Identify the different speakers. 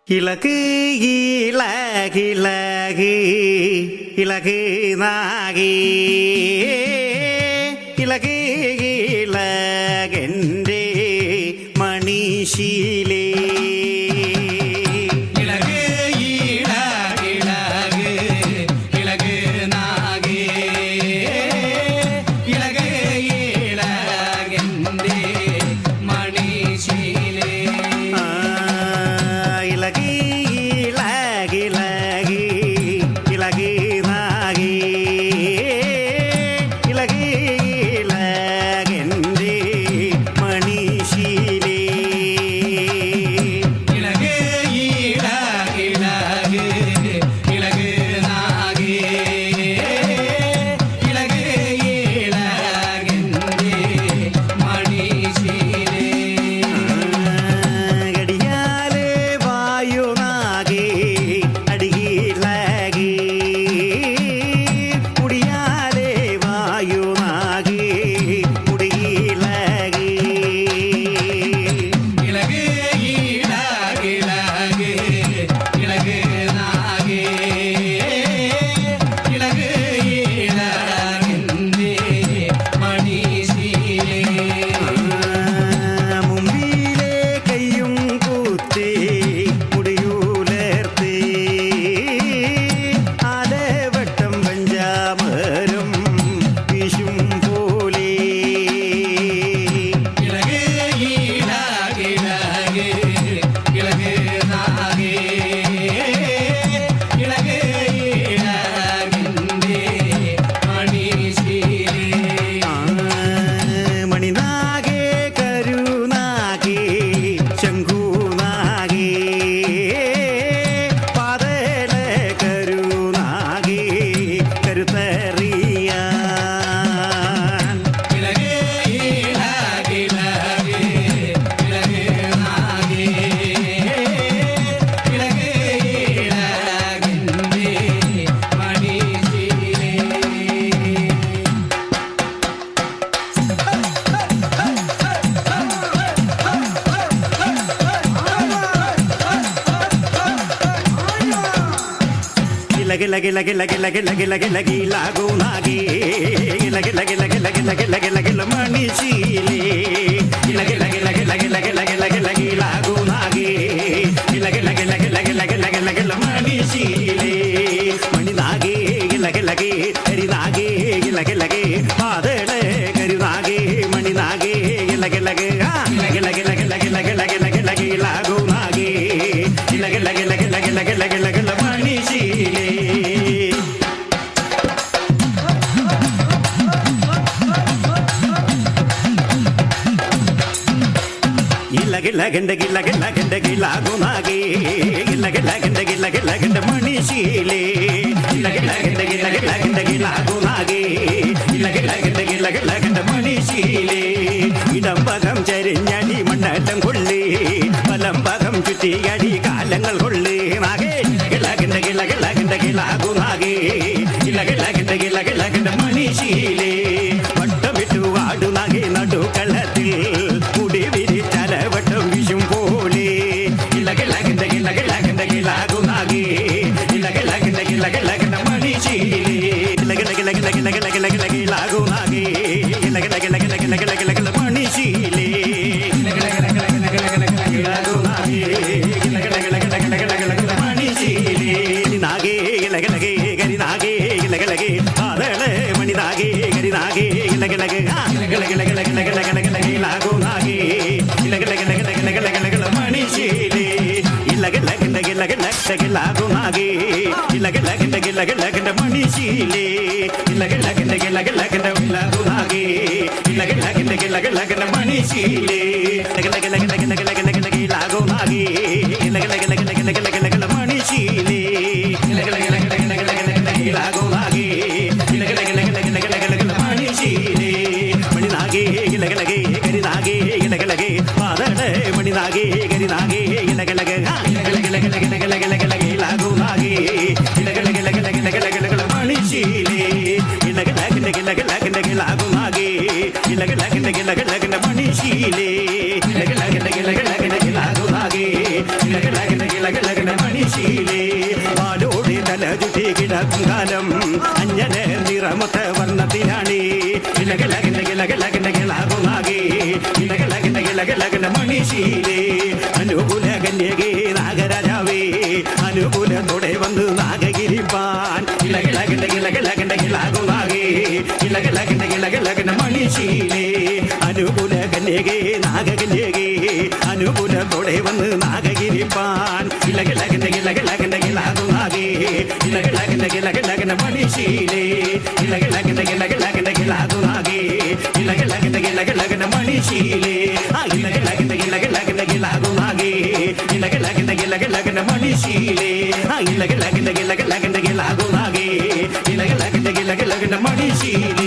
Speaker 1: இலகு இலகிலகு இலகு நாகி இலகு இலகென்றே மணிஷீலே lagi lagi lagi lagi lagi lagi lagi lagi lagu lagi lagi lagi lagi lagi lagi lagi lagi lemani sile lagi lagi lagi lagi lagi lagi lagi lagi lagu lagi lagi lagi lagi lagi lagi lagi lagi lemani sile mani lagi lagi lagi heri lagi lagi lagi padele kari lagi mani lagi lagi lagi lagi lagi lagi lagi lagi lagi lagi lagi lagu lagi lagi lagi lagi lagi lagi lagi lagi lemani sile ಗಿಲ್ಲಗಿಲ್ಲ ಗಿಲ್ಲ ಗಂಡ ಗಿಲ್ಲ ಗುನಾಗಿ ಗಿಲ್ಲ ಗಿಲ್ಲ ಗಂಡ ಗಿಲ್ಲ ಗಿಲ್ಲ ಗಂಡ ಮಣಿಶೀಲೆ ಗಿಲ್ಲ ಗಿಲ್ಲ ಗಂಡ ಗಿಲ್ಲ ಗಿಲ್ಲ ಗಂಡ ಗಿಲ್ಲ ಗುನಾಗಿ ಗಿಲ್ಲ ಗಿಲ್ಲ ಗಂಡ ಗಿಲ್ಲ ಗಿಲ್ಲ ಗಂಡ മണിശീലെ ഇടംപകം ചരിഞ്ഞടി മണ്ണട്ടം കൊള്ളി വലംപകം ചുറ്റിയടി കാലങ്ങൾ കൊള്ളി നാഗേ ഗില്ല ഗണ്ട ഗില്ല ഗില്ല ഗണ്ട ഗില്ല ഗുനാഗേ ഗില്ല ഗില്ല ഗണ്ട ഗില്ല ഗില്ല ഗണ്ട മണിശീലെ വട്ടമിട്ടു ആടുനാഗേ നടുക്കളത്തിൽ മുടി വിരിച്ചാല വട്ടം വിഷും പോലെ ഗില്ല ഗില്ല ഗണ്ട ഗില്ല ഗില്ല ഗണ്ട ഗില്ല ഗുനാഗേ ഗില്ല ഗില്ല ഗണ്ട ഗില്ല ഗില്ല ഗണ്ട മണിശീലെ ഗില്ല ഗില്ല ഗില്ല ഗില്ല ഗില്ല ഗില്ല ഗില്ല ഗില്ല ഗില്ല ഗുനാഗേ ഗില്ല ഗില്ല ഗില്ല ഗില്ല ഗില്ല ഗില്ല ഗില്ല ഗില്ല മണിശീലെ ഗില്ല ഗില്ല ഗില്ല ഗില്ല ഗില്ല ഗില്ല ഗില്ല ഗില്ല ഗുനാഗേ ഗില്ല ഗില്ല ഗില്ല ഗില്ല ഗില്ല ഗില്ല ഗില്ല ഗില്ല മണിശീലെ നാഗേ ഗില്ല ഗില്ല ഗരി നാഗേ ഗില്ല ഗില്ല ആദളേ മണി നാഗേ ഗരി നാഗേ ഗില്ല ഗില്ല ഗില്ല ഗില്ല ഗില്ല ഗില്ല ഗില്ല ഗില്ല ഗില്ല ഗില്ല ഗുനാഗേ ഗില്ല ഗില്ല ഗില്ല ഗില്ല ഗില്ല ഗില്ല ഗില്ല ഗില്ല മണിശീലെ ഗില്ല ഗില്ല ഗില്ല ഗില്ല ഗില്ല ഗില്ല ഗുനാഗേ ഗില്ല ഗില്ല ഗില്ല ഗില്ല ഗില്ല ഗില്ല മണിശീലെ ഗില്ല ഗില്ല ഗില്ല ഗില്ല ഗില്ല ഗില്ല ഗില്ല ഗുനാഗേ ഗില്ല ഗില്ല ഗില്ല ഗില്ല ഗില്ല ഗില്ല മണിശീലെ ഗില്ല ഗില്ല ഗില്ല ഗില്ല ഗില്ല ഗില്ല ഗില്ല ഗില്ല ഗുനാഗേ ഗില്ല ഗില്ല ഗില്ല ഗില്ല ഗില്ല ഗില്ല ഗില്ല ഗില്ല മണിശീലെ ഗില്ല ഗില്ല ഗില്ല ഗില്ല ഗില്ല ഗില്ല ഗില്ല ഗില്ല ഗില്ല ഗുനാഗേ ഗില്ല ഗില്ല ഗില്ല ഗില്ല ഗില്ല ഗില്ല ഗില്ല ഗില്ല മണിശീലെ മണി നാഗേ ഗില്ല ഗില്ല ഗരി നാഗേ ഗില്ല ഗില്ല പാദളേ മണി നാഗേ ഗരി നാഗേ ഗില്ല ഗില്ല ഗില്ല ഗില്ല ഗില്ല ഗില്ല ഗില്ല ഗില്ല ഗില്ല ഗില്ല ഗുനാഗേ ഗില്ല ഗില്ല ഗില്ല ഗില്ല ഗില്ല ഗില്ല ഗില്ല ഗില്ല മണിശീലെ ഗില്ല ഗില്ല ഗില്ല ഗില്ല ഗില്ല ഗില്ല ഗില്ല ഗുനാഗേ ഗില്ല ഗില്ല ഗില്ല ഗില്ല ഗില്ല ഗില്ല മണിശീലെ ഗില്ല ഗില്ല ഗില്ല ഗില്ല ഗില്ല ഗില്ല ഗില്ല ഗുനാഗേ ഗില്ല ഗില്ല ഗില്ല കിളകിളകിളകിള മണിശീലേ പാലോടെ തല ചുറ്റി കിടക്കും കാലം അഞ്ഞന നിറമൊത്ത വർണ്ണത്തിനാണേ കിളകിളകിള കിളകിളകിള കിളാകുന്നാകെ കിളകിളകിള കിളകിളകിള മണിശീലേ അനുകൂല കന്യകേ നാഗരാജാവേ അനുകൂലത്തോടെ വന്ന് നാഗഗിരിപ്പാൻ കിളകിളകിള കിളകിളകിള കിളാകുന്നാകെ കിളകിളകിള കിളകിളകിള മണിശീലേ അനുകൂല കന്യകേ നാഗകന്യകേ അനുകൂലത്തോടെ വന്ന് നാഗഗിരിപ്പാൻ കിളകിളകിള കിളകിളകിള കിളാകുന്നാകെ കിളകിളകിള കിളകിളകിള മണിശീലേ കിളകിളകിള കിളകിളകിള കിളാകുന്നാകെ കിളകിളകിള കിളകിളകിള മണിശീലേ കിളകിളകിള കിളകിളകിള കിളാകുന്നാകെ കിളകിളകിള കിളകിളകിള മണിശീലേ കിളകിളകിള കിളകിളകിള കിളാകുന്നാകെ കിളകിളകിള കിളകിളകിള മണിശീലേ